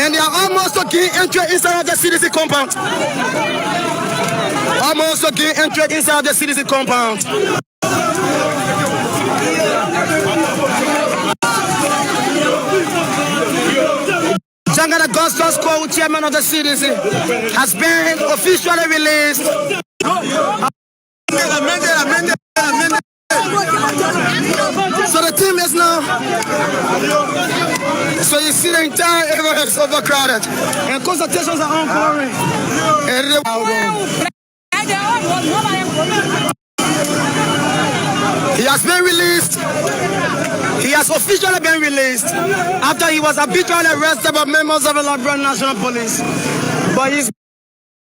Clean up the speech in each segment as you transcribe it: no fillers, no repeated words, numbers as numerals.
And they are almost to gain entry inside of the CDC compound. Almost to gain entry inside of the CDC compound. Janga, the Gospel School chairman of the CDC, has been officially released. So the team is now. So you see the entire area is overcrowded, and consultations are ongoing. He has been released. He has officially been released after he was arbitrarily arrested by members of the Liberian National Police. But he's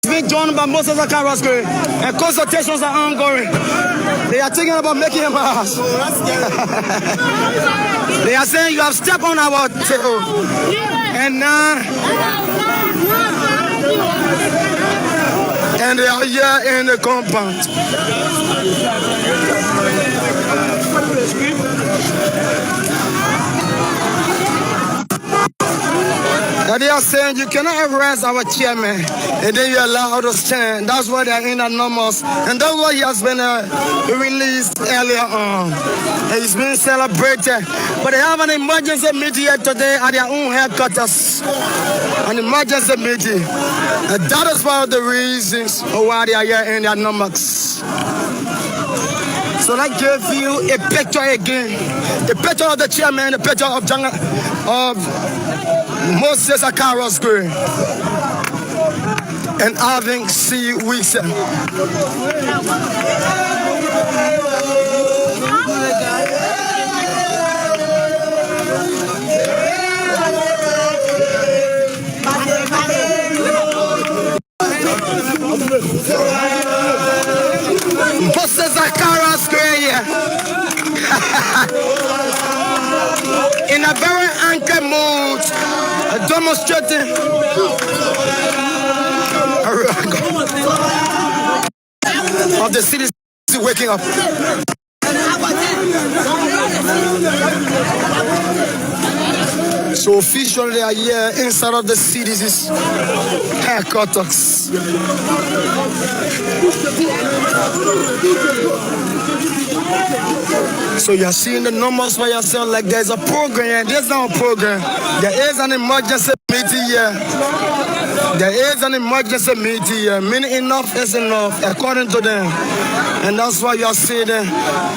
been joined by most of the Carrasco, and consultations are ongoing. They are thinking about making him a house. They are saying you have stepped on our table, and and they are here in the compound. They are saying you cannot arrest our chairman and then you allow to stand. That's why they are in anonymous, and that's why he has been released earlier on. And he's been celebrated. But they have an emergency meeting here today at their own headquarters. An emergency meeting. And that is one of the reasons why they are here in the anonymous. So I give you a picture again. A picture of the chairman, a picture of Moses Akaros Green and Irving C. Wilson. Moses Akaros Green in a very angry mood, demonstrating of the city waking up. So officially they are here inside of the city's headquarters. So you're seeing the numbers for yourself, like there's a program. There's not a program. There is an emergency meeting here. There is an emergency meeting here. Meaning enough is enough, according to them. And that's why you're seeing them.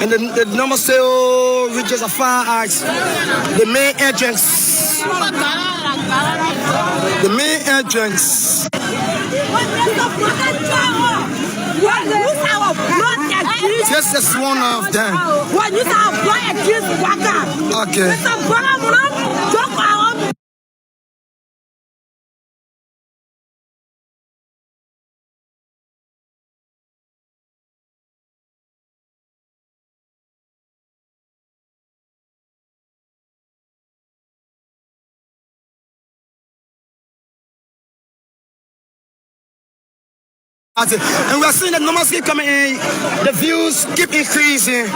And the numbers say, oh, reaches a far out. The main entrance. The main entrance. This is one of them. Okay. And we are seeing the numbers keep coming in, the views keep increasing.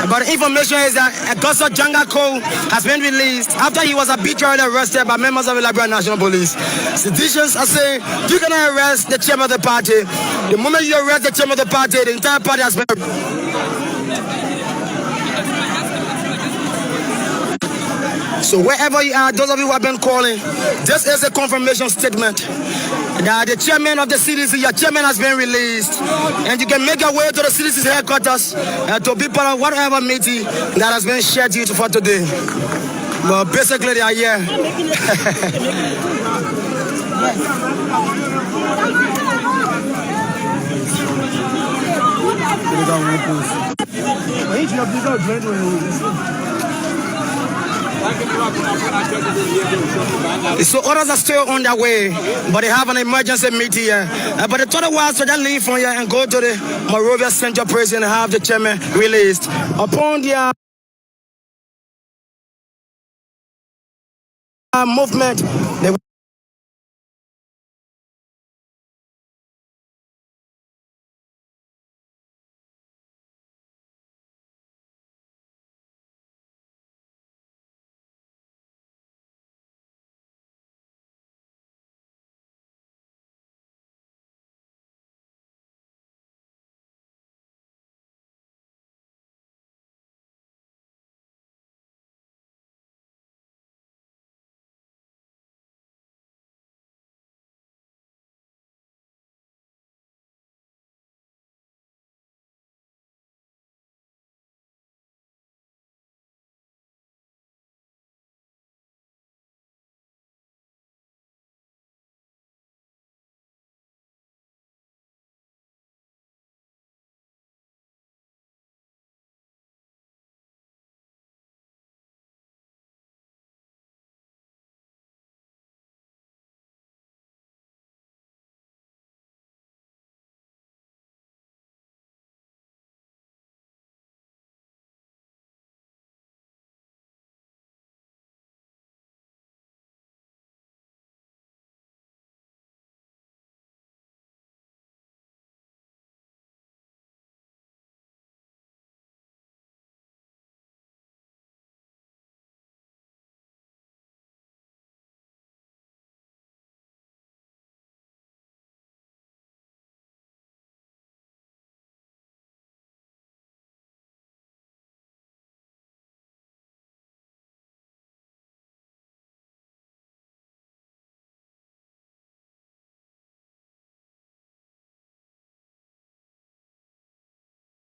But the information is that Augusto Janga Cole has been released after he was arbitrarily arrested by members of the Liberian National Police. Citizens are saying you cannot arrest the chairman of the party. The moment you arrest the chairman of the party, the entire party has been. So wherever you are, those of you who have been calling, this is a confirmation statement that the chairman of the CDC, your chairman has been released, and you can make your way to the CDC's headquarters to be part of whatever meeting that has been scheduled for today. But basically they are here. So others are still on their way, but they have an emergency meeting here. But the total was to just leave from here and go to the Monrovia Central Prison and have the chairman released. Upon their movement, they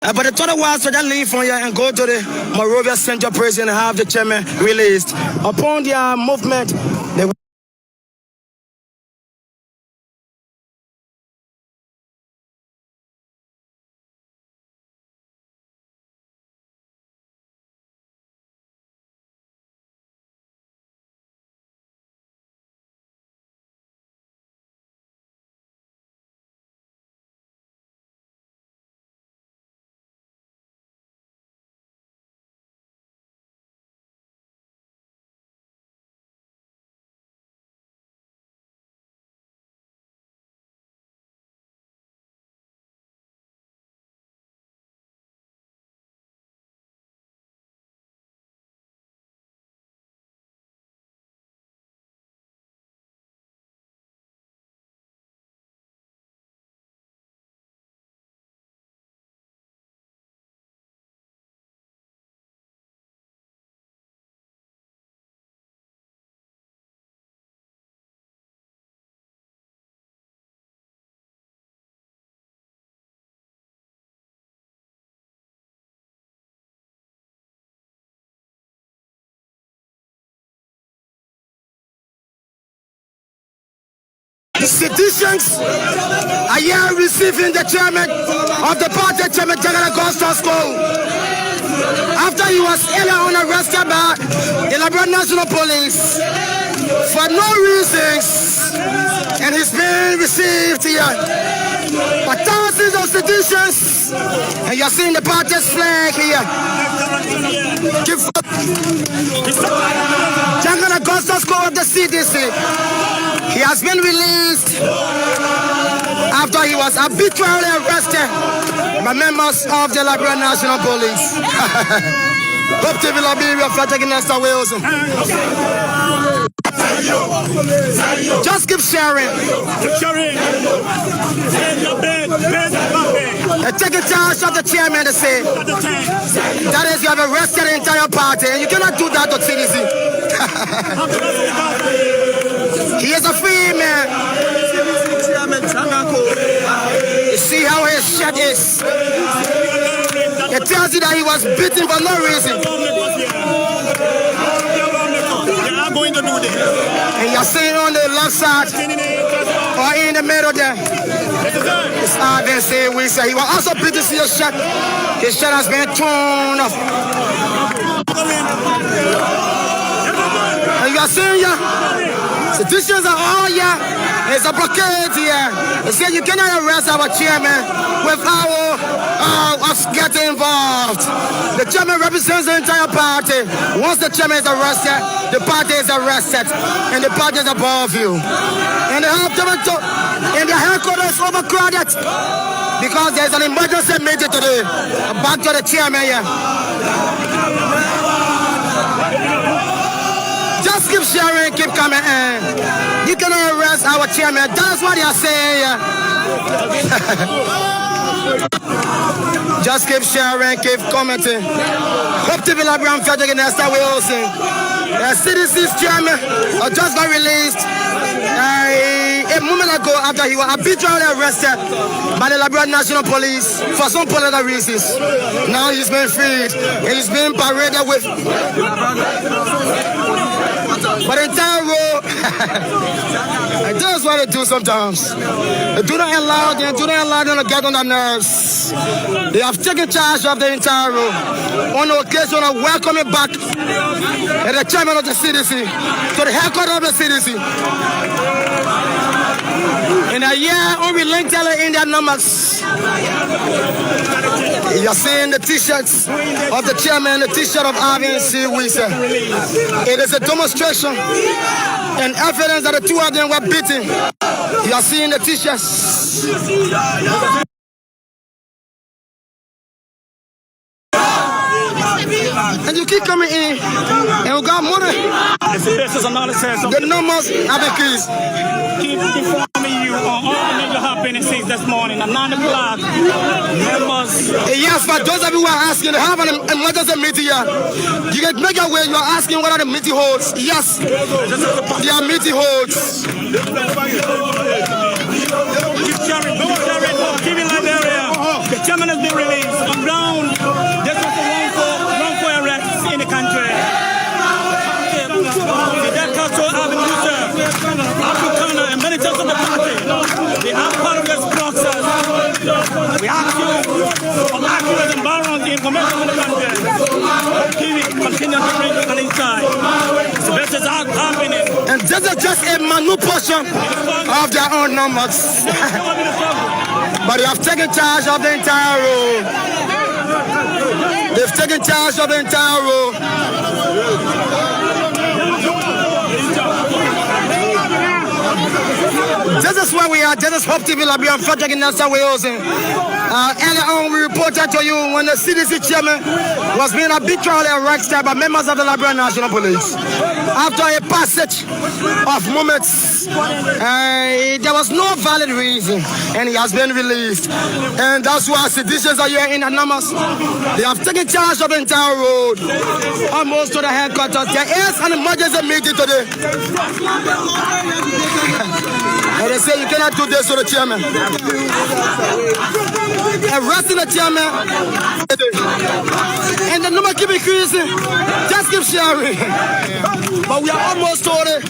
But the total was to just leave from here and go to the Monrovia Central Prison and have the chairman released. Upon their movement, they the citizens are here receiving the chairman of the party, Chairman General Augustus Cole. After he was earlier on arrested by the Liberia National Police for no reasons, and he's being received here by thousands of citizens, and you're seeing the party's flag here. General Augustus Cole of the CDC. He has been released after he was arbitrarily arrested by members of the Liberia National Police. Hope TV Liberia for taking next Wales. Just keep sharing. And taking charge of the chairman to say that is, you have arrested the entire party, and you cannot do that to CDC. He is a free man. You see how his shirt is. It tells you that he was beaten for no reason. And you're seeing on the left side or in the middle there, it's RNC. We say he was also beaten. See his shirt. His shirt has been torn off. And you're seeing here. Citizens are all here. There's a blockade here. They say you cannot arrest our chairman without us getting involved. The chairman represents the entire party. Once the chairman is arrested, the party is arrested, and the party is above you. And they have and the headquarters is overcrowded because there's an emergency meeting today. Back to the chairman here. Just keep sharing, keep coming in. You cannot arrest our chairman. That's what they are saying here. Just keep sharing, keep commenting. Hope TV Library Frederick and Esther Wilson. The CDC's chairman just got released a moment ago after he was arbitrarily arrested by the Liberia National Police for some political reasons. Now he's been freed and he's being paraded with. But the entire row, and that's what they do sometimes. They do not allow them to get on their nerves. They have taken charge of the entire row. On the occasion of welcoming back the chairman of the CDC to the headquarters of the CDC. In a year, only linked in their numbers. You're seeing the t-shirts of the chairman, the t-shirt of RNC Wisa. It is a demonstration and evidence that the two of them were beaten. You're seeing the t-shirts. And you keep coming in, and we got money. The numbers have increased. Keep informing you on all the major happenings since this morning at 9 o'clock. Numbers. Yes, for those of you who are asking, have an emergency meeting here. You can make your way. You are asking what are the meeting holds. Yes, there are meeting holds. Keep sharing, keep in Liberia. The chairman has been released. This is just a minute portion of their own numbers. But they have taken charge of the entire road. They've taken charge of the entire road. This is where we are. This is Hope TV Lobby on Project in Nassau, Wales. Earlier on, we reported to you when the CDC chairman was being arbitrarily arrested by members of the Liberian National Police. After a passage of moments, there was no valid reason, and he has been released. And that's why citizens are here in anonymous. They have taken charge of the entire road, almost to the headquarters. There is an emergency meeting today. And they say you cannot do this to the chairman. Arresting the chairman. And the number keep increasing. Just keep sharing. But we are almost to it.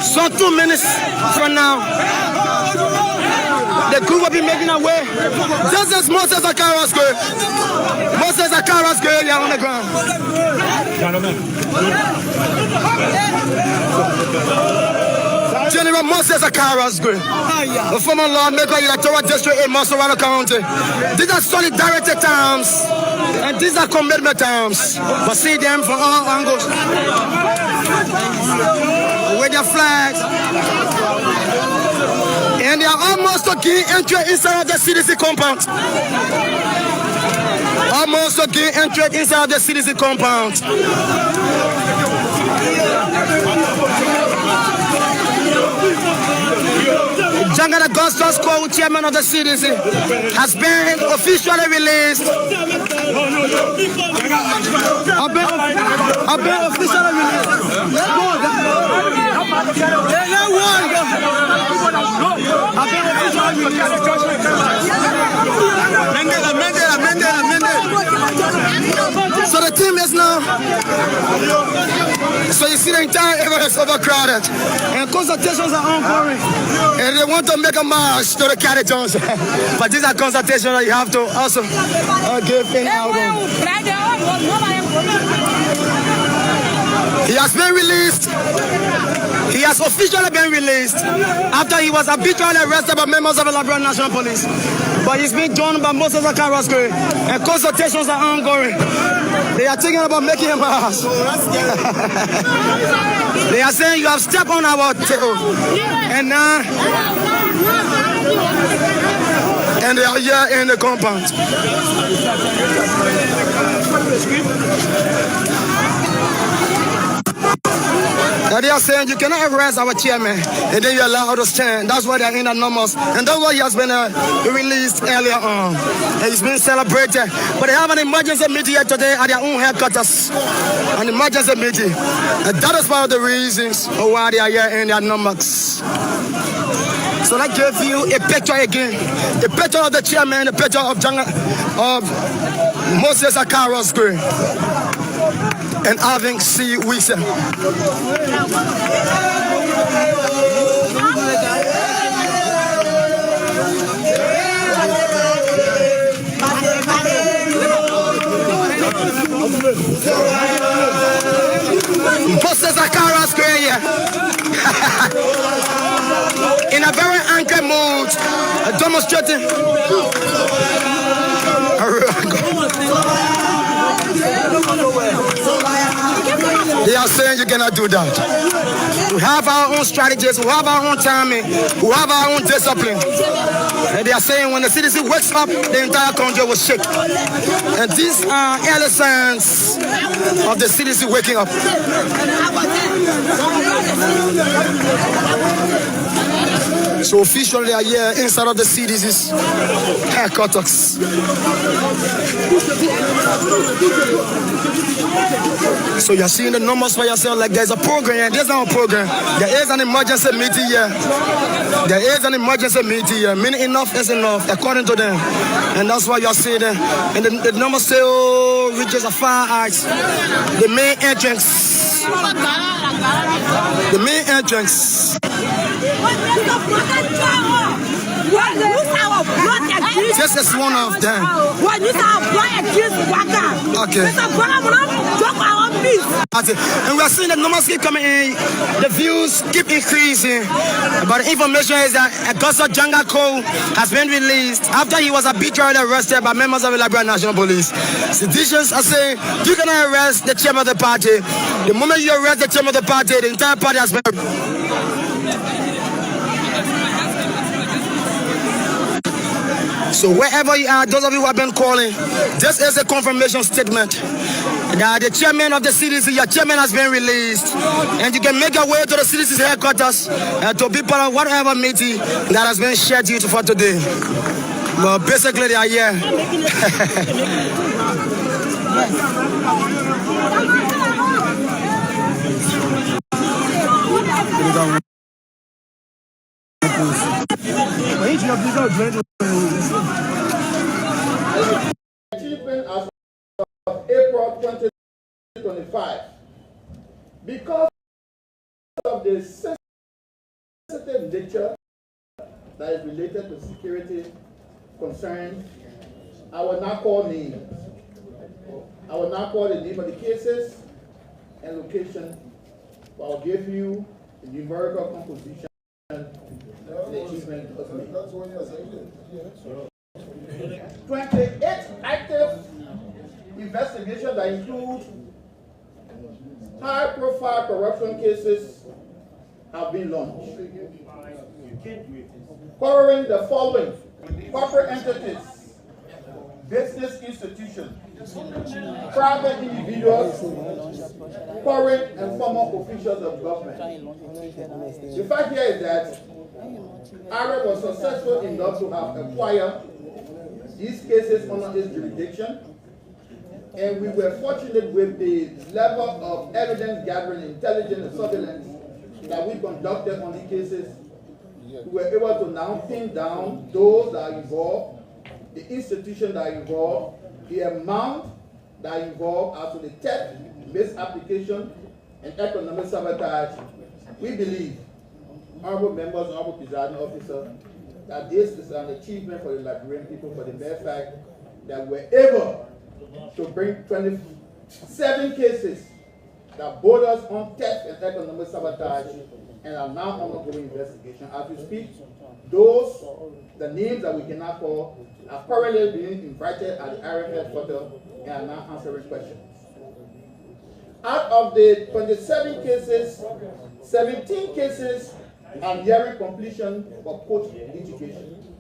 So 2 minutes from now, the group will be making our way. This is Moses Akara's girl. Moses Akara's girl here on the ground. General Moses Akara's girl. The former lawmaker electoral district in Montserrat County. These are solidarity terms. And these are commitment terms. But see them from all angles. With their flags. And they are almost to gain entry inside of the CDC compound. Almost to gain entry inside of the CDC compound. Janga the Gustus Cole, chairman of the CDC, has been officially released. I've been officially released. So the team is now. So you see the entire area is overcrowded, and consultations are ongoing. And they want to make a march to the carriages, but these are consultations that you have to also give in out. He has been released. He has officially been released after he was arbitrarily arrested by members of the Liberian National Police. But he's been joined by Moses Akara's crew, and consultations are ongoing. They are thinking about making him pass. They are saying you have stepped on our table, and they are here in the compound. Now they are saying you cannot arrest our chairman and then you allow us to stand. That's why they are in the numbers. And that's why he has been released earlier on. And he's been celebrated. But they have an emergency meeting here today at their own headquarters. An emergency meeting. And that is one of the reasons why they are here in their numbers. So I give you a picture again. A picture of the chairman, a picture of Moses Akara's grave. And having C. Wilson. Moses Akara's grave. In a very angry mood, demonstrating. They are saying you cannot do that. We have our own strategies, we have our own timing, we have our own discipline. And they are saying when the citizen wakes up, the entire country will shake. And these are early signs of the citizen waking up. So officially they are here inside of the CDC's headquarters. So you're seeing the numbers for yourself, like there's a program, there's not a program. There is an emergency meeting here. There is an emergency meeting here. Meaning enough is enough, according to them. And that's why you're seeing them. And the numbers still reaches a far out. The main entrance. The main entrance. This is one of them. Okay. And we are seeing the numbers keep coming in, the views keep increasing. But the information is that Augusta Janga Cole has been released after he was arbitrarily arrested by members of the Liberian National Police. Citizens are saying you cannot arrest the chairman of the party. The moment you arrest the chairman of the party, the entire party has been. So wherever you are, those of you who have been calling, this is a confirmation statement that the chairman of the CDC, your chairman has been released, and you can make your way to the CDC's headquarters to be part of whatever meeting that has been scheduled for today. But basically, they are here. Achievement as of April 2025, because of the sensitive nature that is related to security concerns, I will not call names. I will not call the name of the cases and location, but I'll give you the numerical composition the achievement was made. 28 active investigations that include high-profile corruption cases have been launched, covering the following: corporate entities, business institutions, private individuals, current and former officials of government. The fact here is that Arab was successful enough to have acquired these cases under his jurisdiction, and we were fortunate with the level of evidence gathering, intelligence, and surveillance that we conducted on the cases. We were able to now pin down those that are involved, the institutions that are involved, the amount that are involved as to the theft, misapplication, and economic sabotage. We believe, honorable members, honorable presiding officer, that this is an achievement for the Liberian people for the mere fact that we're able to bring 27 cases that borders on theft and economic sabotage and are now undergoing investigation. As we speak, those, the names that we cannot call, are currently being invited at the Arab headquarters and are now answering questions. Out of the 27 cases, 17 cases are nearing completion for court litigation.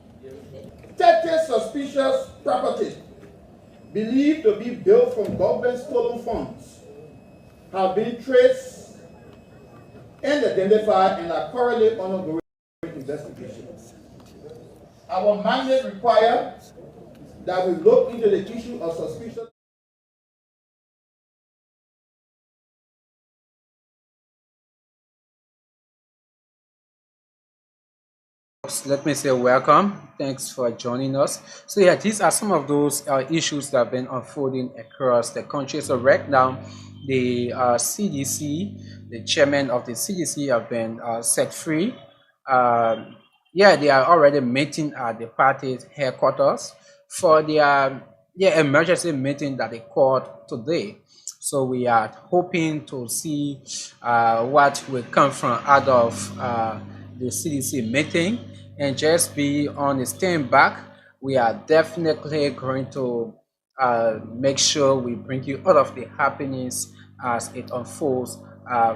30 suspicious properties believed to be built from government stolen funds have been traced and identified and are currently undergoing investigations. Our mandate requires that we look into the issue of suspicious. Let me say welcome. Thanks for joining us. So yeah, these are some of those issues that have been unfolding across the country. So right now, the CDC, the chairman of the CDC have been set free. Yeah, they are already meeting at the party's headquarters for their emergency meeting that they called today. So we are hoping to see what will come from out of the CDC meeting, and just be on the stand back. We are definitely going to make sure we bring you all of the happenings as it unfolds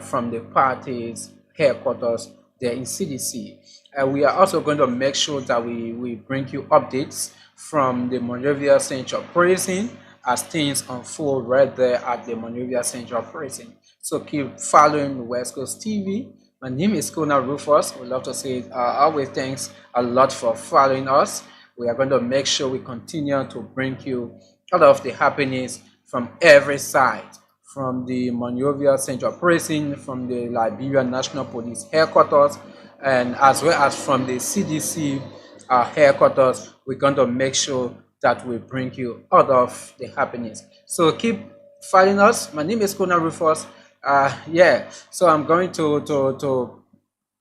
from the party's headquarters there in CDC. We are also going to make sure that we bring you updates from the Monrovia Central Prison as things unfold right there at the Monrovia Central Prison. So keep following West Coast TV. My name is Kona Rufus. We'd love to say always thanks a lot for following us. We are going to make sure we continue to bring you all of the happenings from every side, from the Monrovia Central Prison, from the Liberian National Police headquarters, and as well as from the CDC headquarters. We're going to make sure that we bring you all of the happenings. So keep following us. My name is Kona Rufus. So I'm going to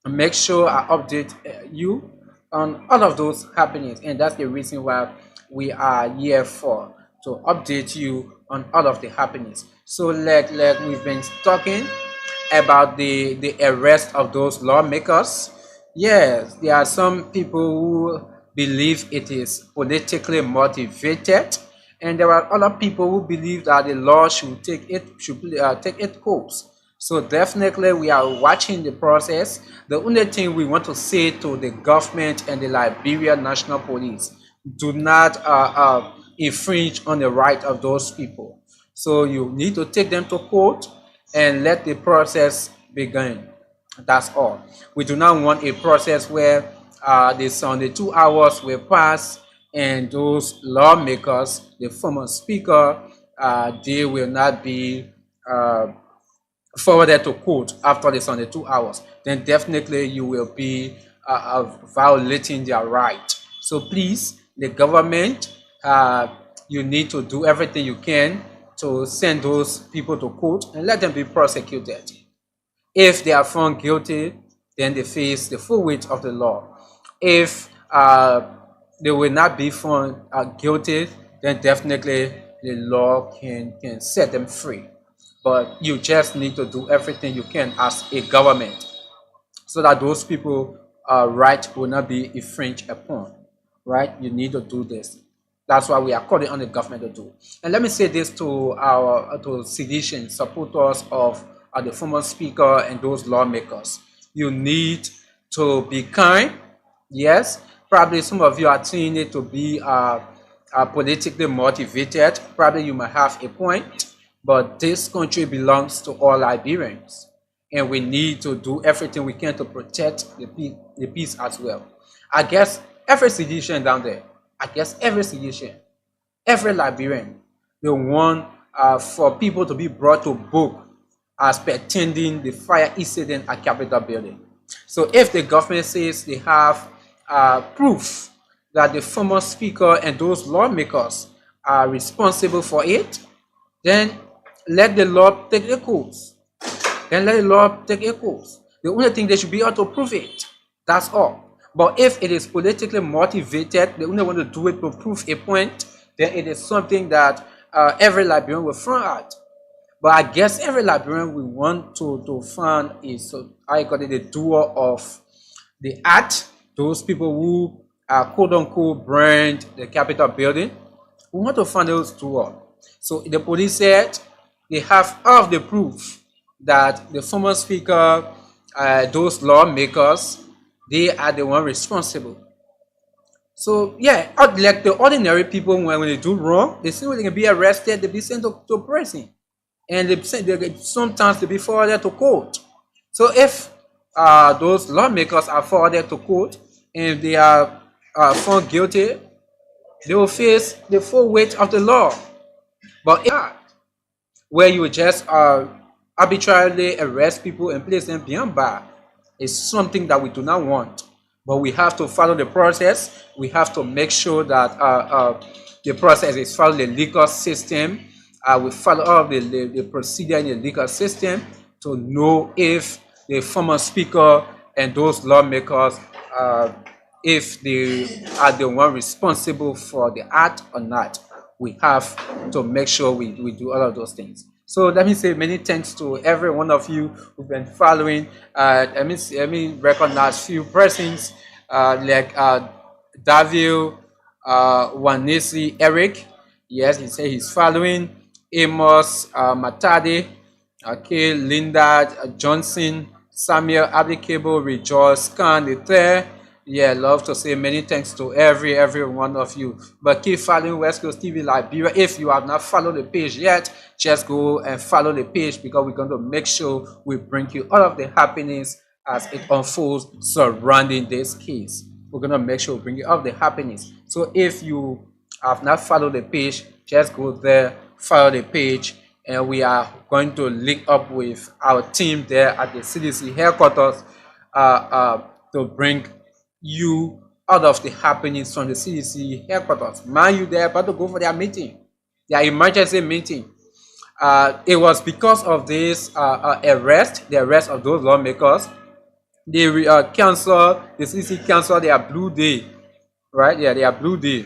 make sure I update you on all of those happenings, and that's the reason why we are here for, to update you on all of the happenings. So like we've been talking about the arrest of those lawmakers. Yes, there are some people who believe it is politically motivated, and there are other people who believe that the law should take its course. So definitely we are watching the process. The only thing we want to say to the government and the Liberian National Police: do not infringe on the right of those people. So you need to take them to court and let the process begin. That's all. We do not want a process where the 72 hours will pass and those lawmakers, the former speaker, they will not be forwarded to court after the 72 hours. Then definitely you will be violating their right. So please, the government, you need to do everything you can to send those people to court and let them be prosecuted. If they are found guilty, then they face the full weight of the law. If they will not be found guilty, then definitely the law can set them free. But you just need to do everything you can as a government so that those people rights will not be infringed upon. Right? You need to do this. That's why we are calling on the government to do. And let me say this to our sedition supporters of the former speaker and those lawmakers. You need to be kind. Yes, probably some of you are seeing it to be politically motivated. Probably you might have a point, but this country belongs to all Liberians, and we need to do everything we can to protect the peace as well. I guess every sedition down there, every sedition, every Liberian, they want for people to be brought to book as pretending the fire incident at Capitol building. So if the government says they have proof that the former speaker and those lawmakers are responsible for it, then let the law take a course. The only thing they should be able to prove it. That's all. But if it is politically motivated, they only want to do it to prove a point, then it is something that every Liberian will frown at. But I guess every Liberian will want to find the doer of the act, those people who quote unquote burned the Capitol building. We want to find those doers. So the police said they have all of the proof that the former speaker, those lawmakers, they are the one responsible. So yeah, like the ordinary people, when they do wrong, they say they can be arrested, they be sent to prison, and sometimes they be forwarded to court. So if those lawmakers are forwarded to court and they are found guilty, they will face the full weight of the law. But where you just arbitrarily arrest people and place them behind bar, is something that we do not want. But we have to follow the process. We have to make sure that the process is following the legal system. We follow all of the procedure in the legal system to know if the former speaker and those lawmakers, if they are the one responsible for the act or not. We have to make sure we do all of those things. So let me say many thanks to every one of you who've been following. Let me recognize few persons like Davil Wanesi Eric. Yes, he said he's following. Amos Matade, okay, Linda Johnson, Samuel Abdicable, Rejoice Khan III. Yeah, love to say many thanks to every one of you. But keep following West Coast TV Liberia. If you have not followed the page yet, just go and follow the page, because we're going to make sure we bring you all of the happenings as it unfolds surrounding this case. We're going to make sure we bring you all of the happenings. So if you have not followed the page, just go there, follow the page, and we are going to link up with our team there at the CDC headquarters to bring you out of the happenings from the CDC headquarters. Mind you, they're about to go for their meeting, their emergency meeting. It was because of this arrest, the arrest of those lawmakers. They the CDC canceled their blue day, right? Yeah, their blue day.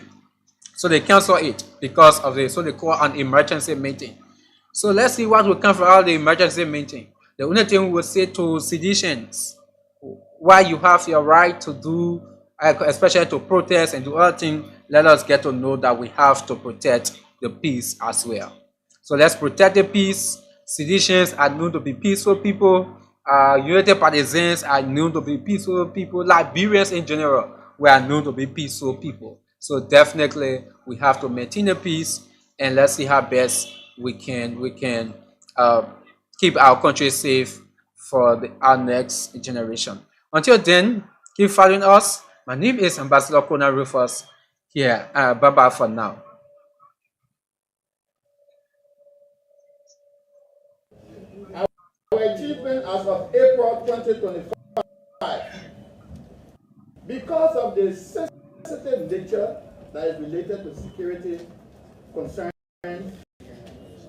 So they cancel it because of this. So they call an emergency meeting. So let's see what will come from out the emergency meeting. The only thing we will say to seditions, while you have your right to do, especially to protest and do other things, let us get to know that we have to protect the peace as well. So let's protect the peace. Seditions are known to be peaceful people. United Partisans are known to be peaceful people. Liberians in general, we are known to be peaceful people. So definitely we have to maintain the peace, and let's see how best we can keep our country safe for our next generation. Until then, keep following us. My name is Ambassador Conan Rufus here. Bye-bye for now. Our achievement as of April 2025, because of the sensitive nature that is related to security concerns,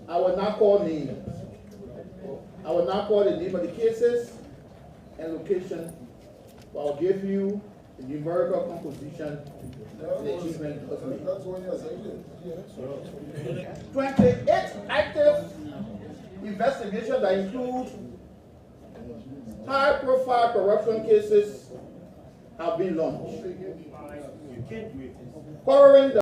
I will not call names. I will not call the name of the cases and location, but I'll give you the numerical composition of the achievement was made. 28 active investigations that include high-profile corruption cases have been launched, covering the